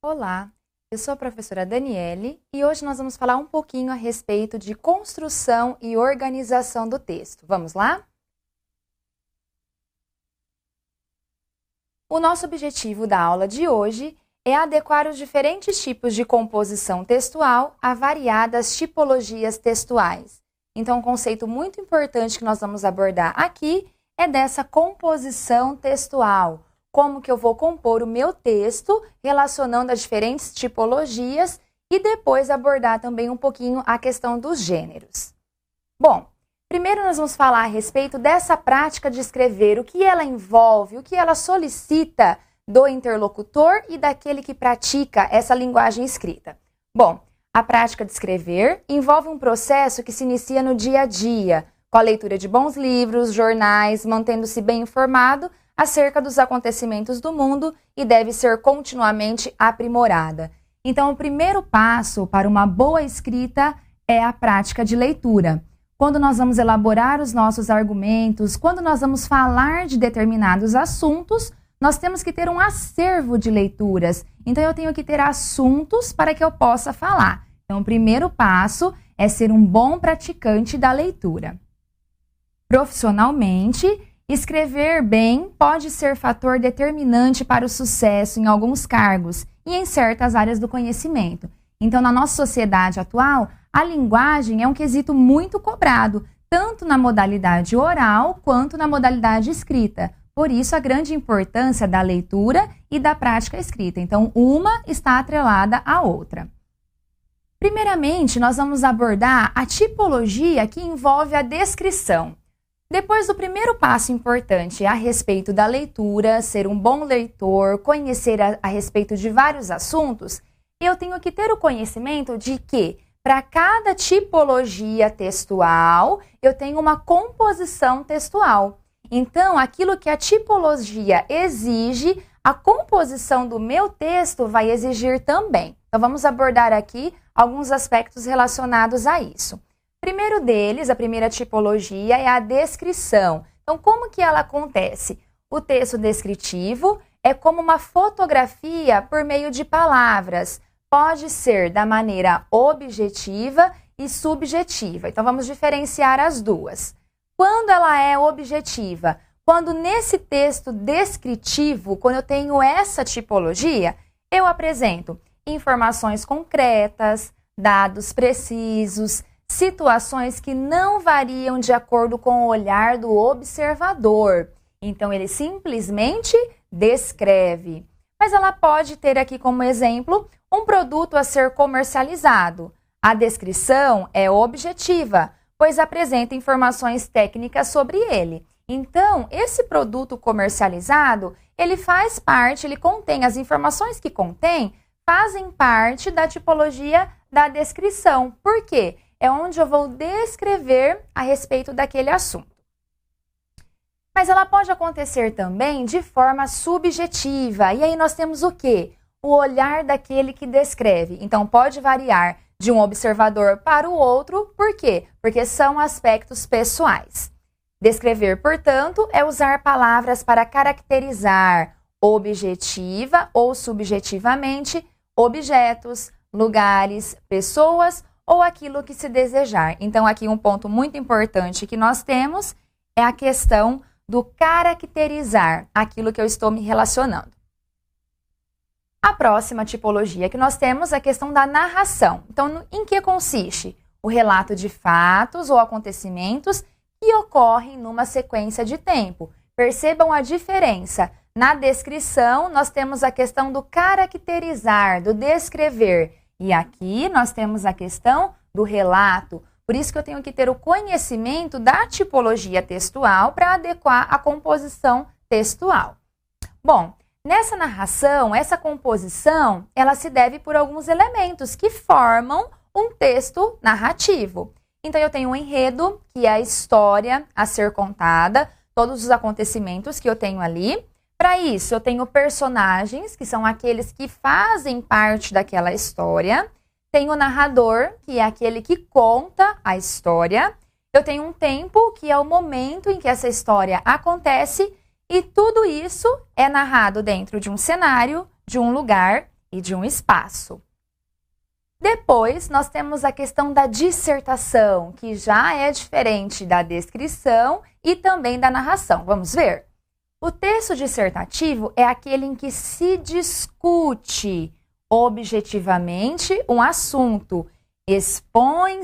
Olá, eu sou a professora Daniele e hoje nós vamos falar um pouquinho a respeito de construção e organização do texto. Vamos lá? O nosso objetivo da aula de hoje é adequar os diferentes tipos de composição textual a variadas tipologias textuais. Então, um conceito muito importante que nós vamos abordar aqui é dessa composição textual. Como que eu vou compor o meu texto relacionando as diferentes tipologias e depois abordar também um pouquinho a questão dos gêneros. Bom, primeiro nós vamos falar a respeito dessa prática de escrever, o que ela envolve, o que ela solicita do interlocutor e daquele que pratica essa linguagem escrita. Bom, a prática de escrever envolve um processo que se inicia no dia a dia, com a leitura de bons livros, jornais, mantendo-se bem informado acerca dos acontecimentos do mundo e deve ser continuamente aprimorada. Então, o primeiro passo para uma boa escrita é a prática de leitura. Quando nós vamos elaborar os nossos argumentos, quando nós vamos falar de determinados assuntos, nós temos que ter um acervo de leituras. Então, eu tenho que ter assuntos para que eu possa falar. Então, o primeiro passo é ser um bom praticante da leitura. Profissionalmente, escrever bem pode ser fator determinante para o sucesso em alguns cargos e em certas áreas do conhecimento. Então, na nossa sociedade atual, a linguagem é um quesito muito cobrado, tanto na modalidade oral quanto na modalidade escrita. Por isso, a grande importância da leitura e da prática escrita. Então, uma está atrelada à outra. Primeiramente, nós vamos abordar a tipologia que envolve a descrição. Depois do primeiro passo importante a respeito da leitura, ser um bom leitor, conhecer a respeito de vários assuntos, eu tenho que ter o conhecimento de que, para cada tipologia textual, eu tenho uma composição textual. Então, aquilo que a tipologia exige, a composição do meu texto vai exigir também. Então, vamos abordar aqui alguns aspectos relacionados a isso. Primeiro deles, a primeira tipologia é a descrição. Então, como que ela acontece? O texto descritivo é como uma fotografia por meio de palavras. Pode ser da maneira objetiva e subjetiva. Então, vamos diferenciar as duas. Quando ela é objetiva? Quando nesse texto descritivo, quando eu tenho essa tipologia, eu apresento informações concretas, dados precisos, situações que não variam de acordo com o olhar do observador. Então, ele simplesmente descreve. Mas ela pode ter aqui como exemplo um produto a ser comercializado. A descrição é objetiva, pois apresenta informações técnicas sobre ele. Então, esse produto comercializado, ele faz parte, ele contém, as informações que contém, fazem parte da tipologia da descrição. Por quê? É onde eu vou descrever a respeito daquele assunto. Mas ela pode acontecer também de forma subjetiva. E aí nós temos o quê? O olhar daquele que descreve. Então, pode variar de um observador para o outro. Por quê? Porque são aspectos pessoais. Descrever, portanto, é usar palavras para caracterizar objetiva ou subjetivamente objetos, lugares, pessoas ou aquilo que se desejar. Então, aqui um ponto muito importante que nós temos é a questão do caracterizar aquilo que eu estou me relacionando. A próxima tipologia que nós temos é a questão da narração. Então, em que consiste? O relato de fatos ou acontecimentos que ocorrem numa sequência de tempo. Percebam a diferença. Na descrição, nós temos a questão do caracterizar, do descrever. E aqui nós temos a questão do relato. Por isso que eu tenho que ter o conhecimento da tipologia textual para adequar a composição textual. Bom, nessa narração, essa composição, ela se deve por alguns elementos que formam um texto narrativo. Então, eu tenho um enredo, que é a história a ser contada, todos os acontecimentos que eu tenho ali. Para isso, eu tenho personagens, que são aqueles que fazem parte daquela história. Tenho o narrador, que é aquele que conta a história. Eu tenho um tempo, que é o momento em que essa história acontece. E tudo isso é narrado dentro de um cenário, de um lugar e de um espaço. Depois, nós temos a questão da dissertação, que já é diferente da descrição e também da narração. Vamos ver? O texto dissertativo é aquele em que se discute objetivamente um assunto, expõe